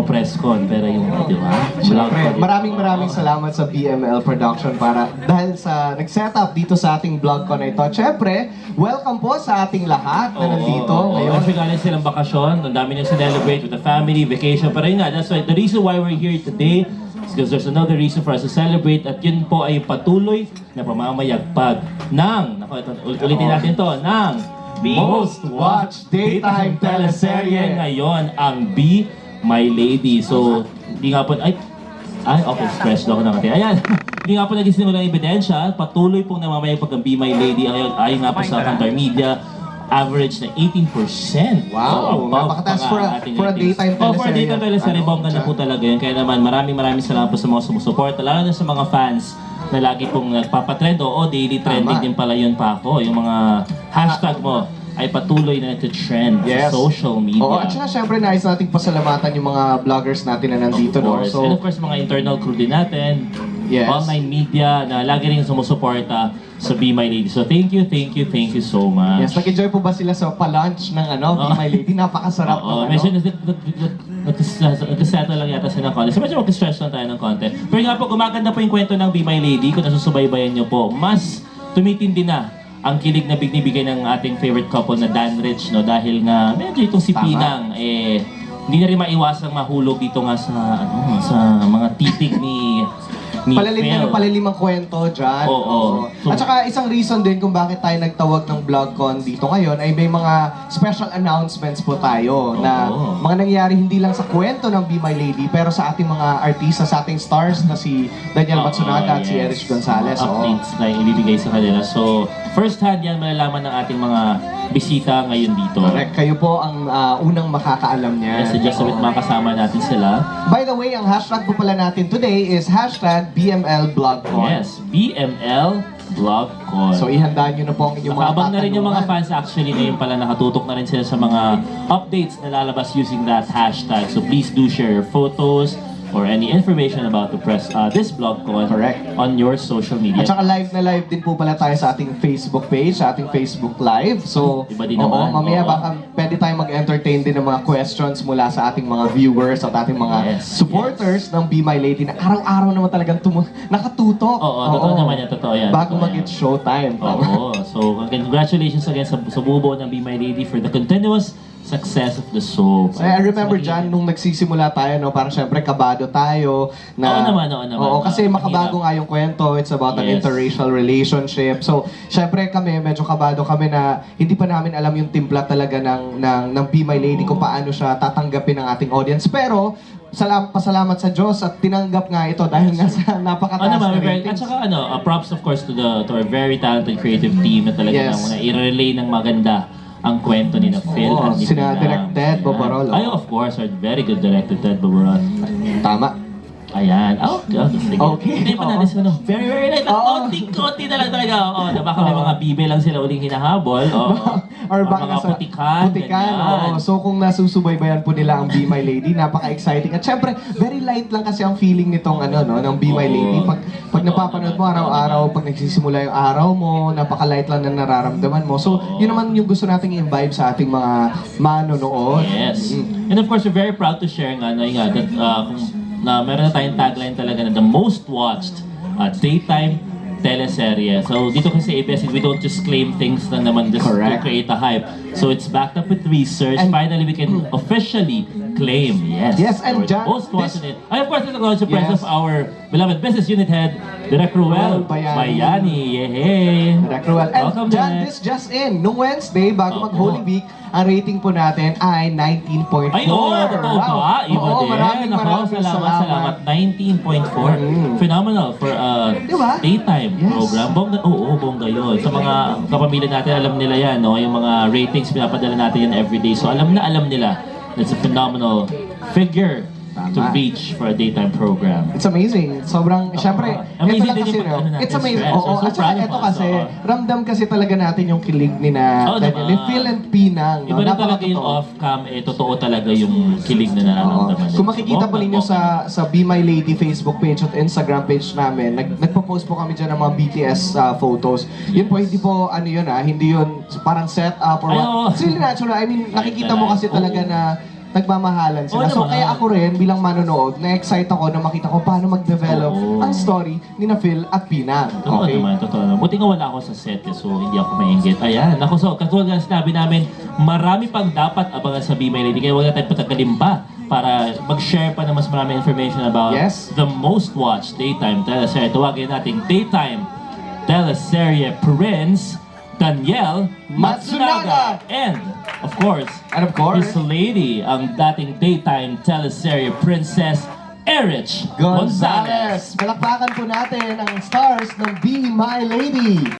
press con, pero yung, di ba? Siyempre, maraming salamat sa BML Production dahil sa nag-set up dito sa ating vlog ko na ito. Siyempre, welcome po sa ating lahat na nandito ngayon. Kasi galing silang bakasyon, ang dami niyong celebrate with the family, vacation. Pero yun nga, that's why the reason why we're here today is because there's another reason for us to celebrate, at yun po ay patuloy na pamamayagpag ng, ulitin natin to, ng Most watched daytime teleserye. Ngayon, ang Be My Lady. So, hindi nga po, okay, stressed ako na kasi. Ayan, hindi nga po nagsisimula ng ebidensya. Patuloy pong namamayagpag ang Be My Lady. Ayon nga po sa Kantar Media, average na 18%. Wow, napakataas for a daytime teleserye. For a daytime teleserye, bongga na po talaga yun. Kaya naman, maraming salamat po sa mga sumusuporta, lalo na sa mga fans na lagi pong nagpapatrend. Daily trending din pala yun pa ako. Yung mga hashtag mo ay patuloy na nag-trend sa social media. Oo, at saka syempre nais nating pasalamatan yung mga vloggers natin na nandito. So, and of course, mga internal crew din natin, online media na lagi rin sumusuporta sa Be My Lady. So thank you so much. Yes, nag-enjoy po ba sila sa pa-lunch ng Be My Lady? Napakasarap ng medyo nag-settle lang yata sila ng konti. So medyo mag-stress lang tayo ng konti. Pero nga po, gumaganda po yung kwento ng Be My Lady. Kung nasusubaybayan nyo po, mas tumitindi na ang kilig na binibigay ng ating favorite couple na Dan Rich, no? Dahil nga medyo itong si Pinang, hindi na rin maiwasang mahulog dito nga sa mga titik ni palalim ang kwento dyan. Oo. At saka isang reason din kung bakit tayo nagtawag ng VlogCon dito ngayon ay may mga special announcements po tayo na mga nangyayari hindi lang sa kwento ng Be My Lady pero sa ating mga artista, sa ating stars na si Daniel Matsunaga at si Erich Gonzalez. Updates na ibibigay sa kanila. So, first hand yan malalaman ng ating mga bisita ngayon dito. Correct. Kayo po ang unang makakaalam niya. Yes, just with mga kasama natin sila. By the way, ang hashtag po pala natin today is hashtag BML VlogCon. Yes, BML VlogCon. So ihanda nyo na po ang inyong mga Nakaabang na rin yung mga fans actually ngayon pala, nakatutok na rin sila sa mga updates na lalabas using that hashtag. So please do share your photos or any information about this VlogCon on your social media. At saka live na live din po pala tayo sa ating Facebook page, sa ating Facebook Live. So, iba din naman. Mamaya baka pwede tayong mag-entertain din ng mga questions mula sa ating mga viewers at ating mga supporters ng Be My Lady na araw-araw naman talagang nakatutok. Totoo naman yan, totoo yan. Bago mag-it's showtime. So congratulations again sa bubuo ng Be My Lady for the continuous success of the soap. I remember dyan, nung nagsisimula tayo, parang syempre kabado tayo. Oo naman. Kasi makabago nga yung kwento. It's about an interracial relationship. So, syempre kami, medyo kabado kami na hindi pa namin alam yung timpla talaga ng Be My Lady kung paano siya tatanggapin ng ating audience. Pero, pasalamat sa Diyos at tinanggap nga ito dahil nga sa napakataas na ratings. At saka props of course to our very talented creative team na talaga na i-relay ng maganda ang kwento ni Phil at ni sina Direct Ted Boborol. Ay, of course, our very good director Ted Boborol. Tama. Ayan. Sige. Okay. Hindi pa natin very light. Konti na lang talaga. Baka may mga bibe lang sila uling hinahabol. Or baka mga putikan. So kung nasusubaybayan po nila ang Be My Lady, napaka-exciting. At syempre, very light lang kasi ang feeling nitong ng Be My Lady. Pag napapanood mo araw-araw, pag nagsisimula yung araw mo, napaka-light lang na nararamdaman mo. So, yun naman yung gusto nating i-imbibe sa ating mga manonood. Yes. And of course, we're very proud to share that meron na tayong tagline talaga na the most watched daytime teleserye. So dito kasi sa ABS, we don't just claim things na naman just to create a hype. So it's backed up with research. And finally, we can officially claim, and most watched it. And of course, it's the presence of our beloved business unit head, Direk Ruel Bayani. Yehey! Direk Ruel. And welcome, Jan, this just in. Nung Wednesday, bago mag-Holy Week, ang rating po natin ay 19.4. Ay, totoo ba? Iba din. Maraming salamat. 19.4. Phenomenal for daytime program. Bongga yun. Sa mga kapamilya natin, alam nila yan, yung mga ratings, pinapadala natin yan everyday. So alam nila. That's a phenomenal figure to reach for a daytime program. It's amazing. Sobrang, syempre, ito lang kasi, it's amazing. At saka ito kasi, ramdam kasi talaga natin yung kilig ni Phil and Pinang. Iba rin talaga yung off-cam, totoo talaga yung kilig na nararamdaman. Kung makikita po ninyo sa Be My Lady Facebook page at Instagram page namin, nagpo-post po kami dyan ng mga BTS photos. Yun po, hindi po, hindi yun parang set up or what. It's really natural. I mean, nakikita mo kasi talaga na nagmamahalan sila. Oo So naman. kaya ako rin, bilang manonood, na-excite ako na makita ko paano mag-develop Oo. ang story ni na Phil at Pinang. Totoo naman, totoo naman. Buti nga wala ako sa set, so hindi ako mainggit. Ayan, ako so, katulad nga sinabi namin, marami pang dapat abangan sa Be My Lady, kaya huwag na tayo patagalim pa para mag-share pa na mas maraming information about Yes. the most watched daytime teleserye. Tawagin natin daytime teleserye Prince Daniel Matsunaga. And, of course, And of course, his lady, ang dating daytime teleserye Princess Erich Gonzalez. Gonzales. Palakpakan po natin ang stars ng Be My Lady.